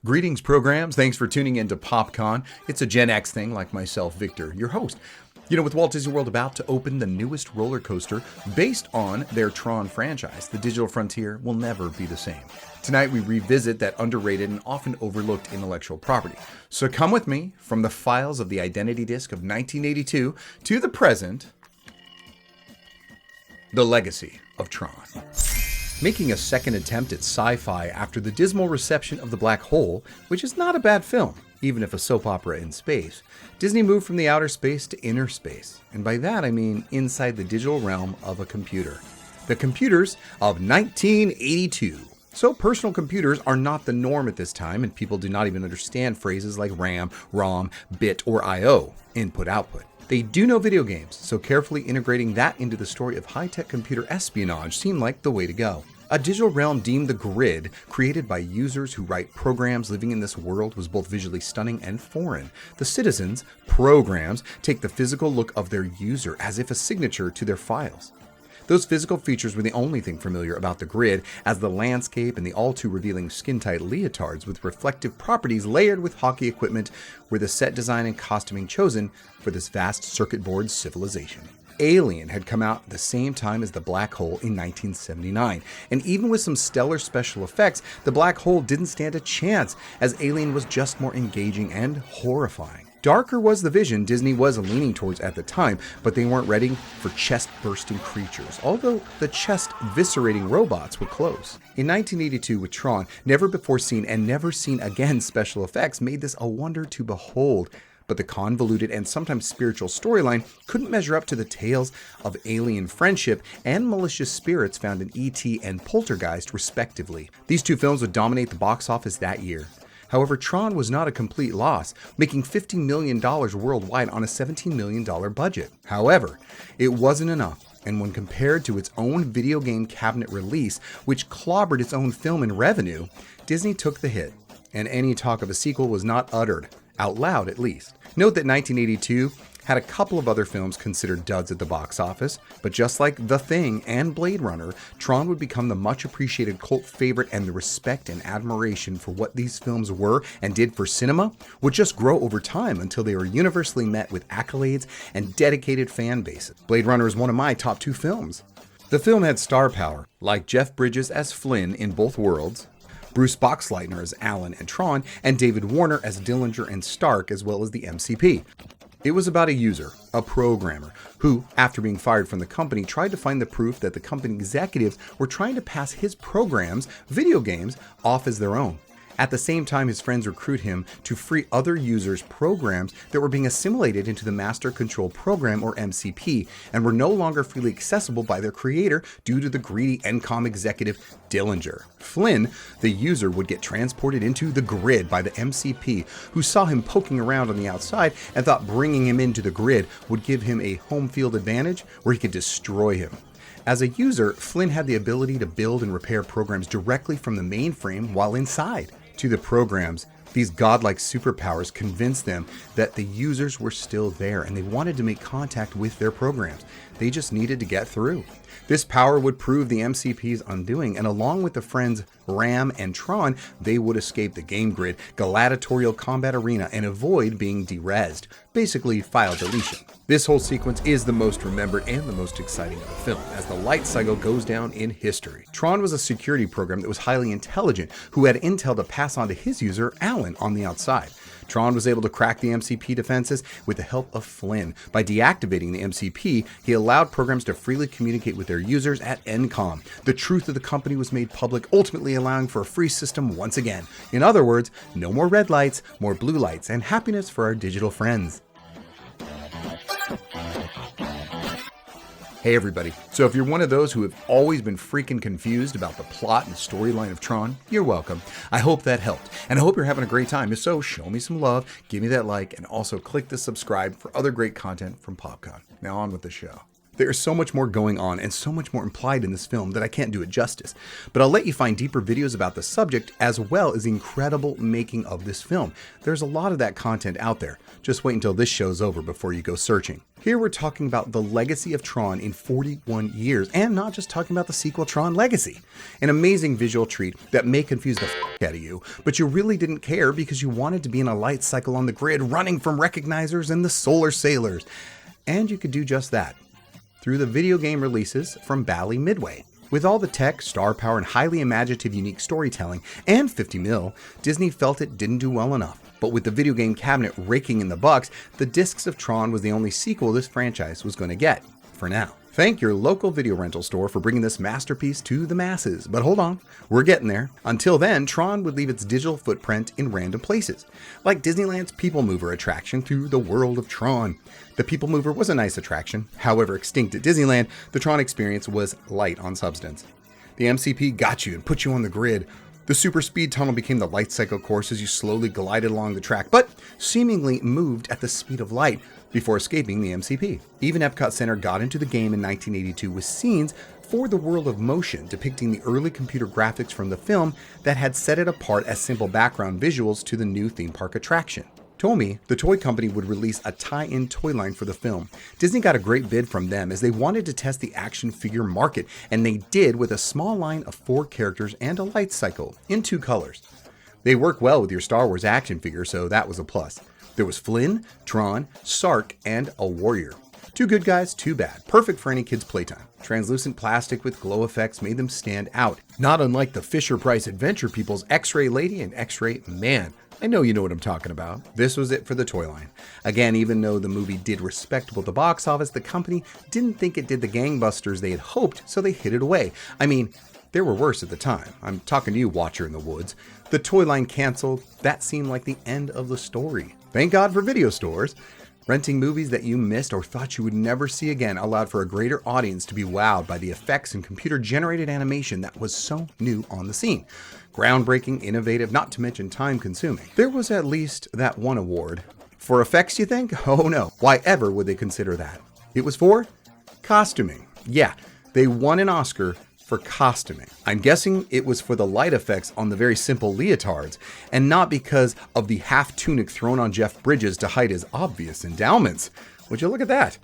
Greetings, programs. Thanks for tuning in to PopCon. It's a Gen X thing, like myself, Victor, your host. You know, with Walt Disney World about to open the newest roller coaster based on their Tron franchise, the digital frontier will never be the same. Tonight, we revisit that underrated and often overlooked intellectual property. So come with me from the files of the Identity Disc of 1982 to the present, the Legacy of Tron. Making a second attempt at sci-fi after the dismal reception of The Black Hole, which is not a bad film, even if a soap opera in space, Disney moved from the outer space to inner space. And by that I mean inside the digital realm of a computer. The computers of 1982. So personal computers are not the norm at this time, and people do not even understand phrases like RAM, ROM, bit, or I/O, input-output. They do know video games, so carefully integrating that into the story of high-tech computer espionage seemed like the way to go. A digital realm deemed the Grid, created by users who write programs living in this world, was both visually stunning and foreign. The citizens, programs, take the physical look of their user as if a signature to their files. Those physical features were the only thing familiar about the Grid, as the landscape and the all-too-revealing skin-tight leotards with reflective properties layered with hockey equipment were the set design and costuming chosen for this vast circuit board civilization. Alien had come out at the same time as The Black Hole in 1979, and even with some stellar special effects, The Black Hole didn't stand a chance, as Alien was just more engaging and horrifying. Darker was the vision Disney was leaning towards at the time, but they weren't ready for chest-bursting creatures, although the chest-viscerating robots were close. In 1982 with Tron, never before seen and never seen again special effects made this a wonder to behold, but the convoluted and sometimes spiritual storyline couldn't measure up to the tales of alien friendship and malicious spirits found in E.T. and Poltergeist, respectively. These two films would dominate the box office that year. However, Tron was not a complete loss, making $50 million worldwide on a $17 million budget. However, it wasn't enough, and when compared to its own video game cabinet release, which clobbered its own film in revenue, Disney took the hit, and any talk of a sequel was not uttered, out loud at least. Note that 1982 had a couple of other films considered duds at the box office, but just like The Thing and Blade Runner, Tron would become the much appreciated cult favorite, and the respect and admiration for what these films were and did for cinema would just grow over time until they were universally met with accolades and dedicated fan bases. Blade Runner is one of my top 2 films. The film had star power, like Jeff Bridges as Flynn in both worlds, Bruce Boxleitner as Alan and Tron, and David Warner as Dillinger and Stark, as well as the MCP. It was about a user, a programmer, who, after being fired from the company, tried to find the proof that the company executives were trying to pass his programs, video games, off as their own. At the same time, his friends recruit him to free other users' programs that were being assimilated into the Master Control Program, or MCP, and were no longer freely accessible by their creator due to the greedy Encom executive Dillinger. Flynn, the user, would get transported into the Grid by the MCP, who saw him poking around on the outside and thought bringing him into the Grid would give him a home field advantage where he could destroy him. As a user, Flynn had the ability to build and repair programs directly from the mainframe while inside. To the programs, these godlike superpowers convinced them that the users were still there and they wanted to make contact with their programs. They just needed to get through. This power would prove the MCP's undoing, and along with the friends Ram and Tron, they would escape the game grid, gladiatorial combat arena, and avoid being derezzed. Basically, file deletion. This whole sequence is the most remembered and the most exciting of the film, as the light cycle goes down in history. Tron was a security program that was highly intelligent, who had intel to pass on to his user, Alan, on the outside. Tron was able to crack the MCP defenses with the help of Flynn. By deactivating the MCP, he allowed programs to freely communicate with their users at Encom. The truth of the company was made public, ultimately allowing for a free system once again. In other words, no more red lights, more blue lights, and happiness for our digital friends. Hey everybody, so if you're one of those who have always been freaking confused about the plot and storyline of Tron, you're welcome. I hope that helped, and I hope you're having a great time. If so, show me some love, give me that like, and also click the subscribe for other great content from PopCon. Now on with the show. There is so much more going on and so much more implied in this film that I can't do it justice, but I'll let you find deeper videos about the subject as well as the incredible making of this film. There's a lot of that content out there. Just wait until this show's over before you go searching. Here we're talking about the legacy of Tron in 41 years, and not just talking about the sequel Tron Legacy. An amazing visual treat that may confuse the out of you, but you really didn't care because you wanted to be in a light cycle on the grid running from recognizers and the solar sailors. And you could do just that through the video game releases from Bally Midway. With all the tech, star power, and highly imaginative, unique storytelling, and 50 mil, Disney felt it didn't do well enough. But with the video game cabinet raking in the bucks, the Discs of Tron was the only sequel this franchise was going to get, for now. Thank your local video rental store for bringing this masterpiece to the masses. But hold on, we're getting there. Until then, Tron would leave its digital footprint in random places, like Disneyland's People Mover attraction through the world of Tron. The People Mover was a nice attraction. However, extinct at Disneyland, the Tron experience was light on substance. The MCP got you and put you on the grid. The super speed tunnel became the light cycle course as you slowly glided along the track, but seemingly moved at the speed of light before escaping the MCP. Even Epcot Center got into the game in 1982 with scenes for the world of motion depicting the early computer graphics from the film that had set it apart as simple background visuals to the new theme park attraction. Tomy, the toy company, would release a tie-in toy line for the film. Disney got a great bid from them as they wanted to test the action figure market, and they did with a small line of 4 characters and a light cycle in 2 colors. They work well with your Star Wars action figure, so that was a plus. There was Flynn, Tron, Sark, and a warrior. 2 good guys, 2 bad. Perfect for any kid's playtime. Translucent plastic with glow effects made them stand out, not unlike the Fisher-Price Adventure People's X-Ray Lady and X-Ray Man. I know you know what I'm talking about. This was it for the toy line. Again, even though the movie did respectable at the box office, the company didn't think it did the gangbusters they had hoped, so they hid it away. I mean, there were worse at the time. I'm talking to you, Watcher in the Woods. The toy line canceled. That seemed like the end of the story. Thank God for video stores. Renting movies that you missed or thought you would never see again allowed for a greater audience to be wowed by the effects and computer-generated animation that was so new on the scene. Groundbreaking, innovative, not to mention time-consuming. There was at least that one award. For effects, you think? Oh no. Why ever would they consider that? It was for costuming. Yeah, they won an Oscar for costuming. I'm guessing it was for the light effects on the very simple leotards, and not because of the half tunic thrown on Jeff Bridges to hide his obvious endowments. Would you look at that?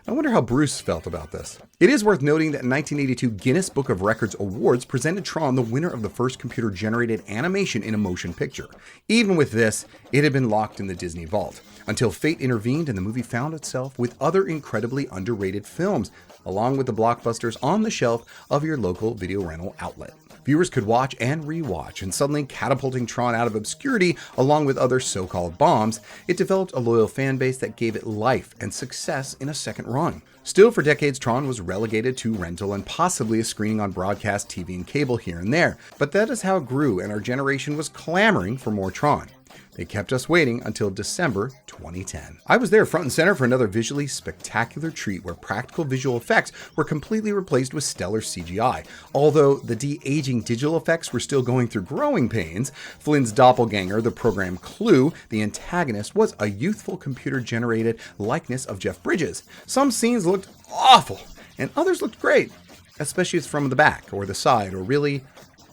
I wonder how Bruce felt about this. It is worth noting that in 1982, Guinness Book of Records Awards presented Tron the winner of the first computer-generated animation in a motion picture. Even with this, it had been locked in the Disney vault, until fate intervened and the movie found itself with other incredibly underrated films, along with the blockbusters on the shelf of your local video rental outlet. Viewers could watch and re-watch, and suddenly catapulting Tron out of obscurity along with other so-called bombs, it developed a loyal fan base that gave it life and success in a second run. Still, for decades, Tron was relegated to rental and possibly a screening on broadcast TV and cable here and there, but that is how it grew, and our generation was clamoring for more Tron. They kept us waiting until December 2010. I was there front and center for another visually spectacular treat where practical visual effects were completely replaced with stellar CGI. Although the de-aging digital effects were still going through growing pains, Flynn's doppelganger, the program Clue, the antagonist, was a youthful computer-generated likeness of Jeff Bridges. Some scenes looked awful, and others looked great, especially from the back or the side, or really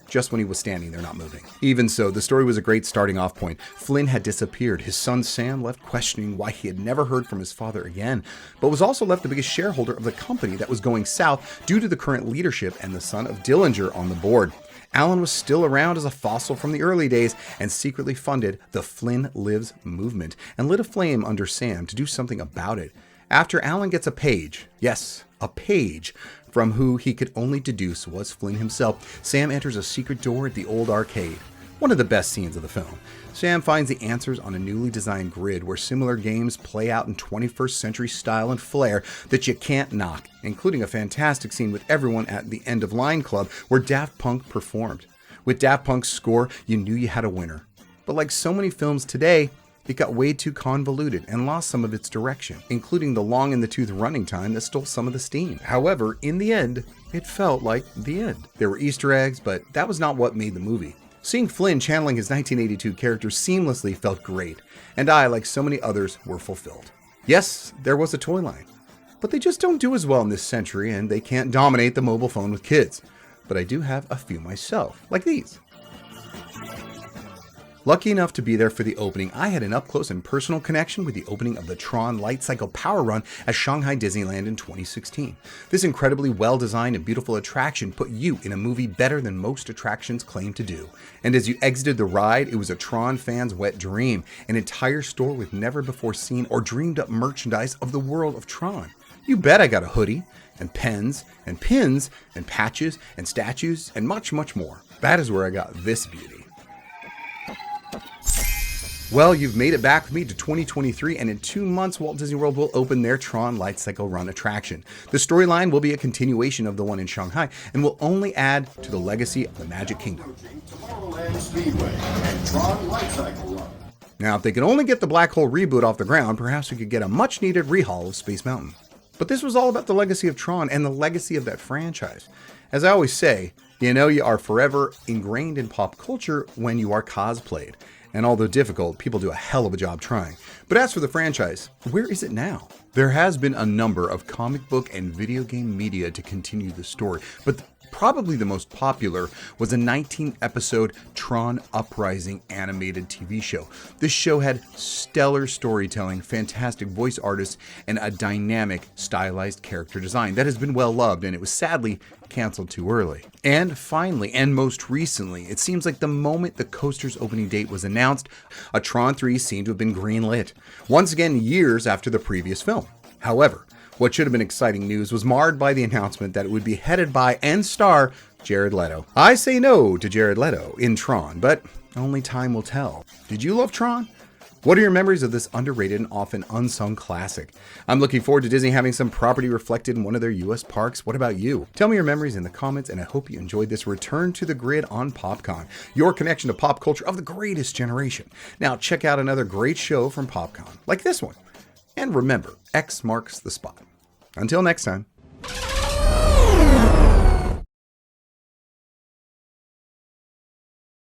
just when he was standing there not moving. Even so, the story was a great starting off point. Flynn had disappeared. His son Sam left questioning why he had never heard from his father again, but was also left the biggest shareholder of the company that was going south due to the current leadership and the son of Dillinger on the board. Alan was still around as a fossil from the early days and secretly funded the Flynn Lives movement and lit a flame under Sam to do something about it. After Alan gets a page, yes, a page, from who he could only deduce was Flynn himself, Sam enters a secret door at the old arcade. One of the best scenes of the film. Sam finds the answers on a newly designed grid where similar games play out in 21st century style and flair that you can't knock, including a fantastic scene with everyone at the End of Line Club where Daft Punk performed. With Daft Punk's score, you knew you had a winner. But like so many films today, it got way too convoluted and lost some of its direction, including the long-in-the-tooth running time that stole some of the steam. However, in the end, it felt like the end. There were Easter eggs, but that was not what made the movie. Seeing Flynn channeling his 1982 character seamlessly felt great, and I, like so many others, were fulfilled. Yes, there was a toy line. but they just don't do as well in this century, and they can't dominate the mobile phone with kids. But I do have a few myself, like these. Lucky enough to be there for the opening, I had an up-close and personal connection with the opening of the Tron Light Cycle Power Run at Shanghai Disneyland in 2016. This incredibly well-designed and beautiful attraction put you in a movie better than most attractions claim to do. And as you exited the ride, it was a Tron fan's wet dream, an entire store with never-before-seen or dreamed-up merchandise of the world of Tron. You bet I got a hoodie, and pens, and pins, and patches, and statues, and much, much more. That is where I got this beauty. Well, you've made it back with me to 2023, and in 2 months, Walt Disney World will open their Tron Light Cycle Run attraction. The storyline will be a continuation of the one in Shanghai, and will only add to the legacy of the Magic Kingdom. Tomorrowland Speedway and Tron Light Cycle Run. Now, if they could only get the Black Hole reboot off the ground, perhaps we could get a much-needed rehaul of Space Mountain. But this was all about the legacy of Tron and the legacy of that franchise. As I always say, you know you are forever ingrained in pop culture when you are cosplayed. And although difficult, people do a hell of a job trying. But as for the franchise, where is it now? There has been a number of comic book and video game media to continue the story, but probably the most popular was a 19-episode Tron Uprising animated TV show. This show had stellar storytelling, fantastic voice artists, and a dynamic, stylized character design that has been well loved, and it was sadly canceled too early. And finally, and most recently, it seems like the moment the coaster's opening date was announced, a Tron 3 seemed to have been greenlit, once again years after the previous film. However, what should have been exciting news was marred by the announcement that it would be headed by and star Jared Leto. I say no to Jared Leto in Tron, but only time will tell. Did you love Tron? What are your memories of this underrated and often unsung classic? I'm looking forward to Disney having some property reflected in one of their US parks. What about you? Tell me your memories in the comments, and I hope you enjoyed this return to the grid on PopCon, your connection to pop culture of the greatest generation. Now check out another great show from PopCon, like this one. And remember, X marks the spot. Until next time.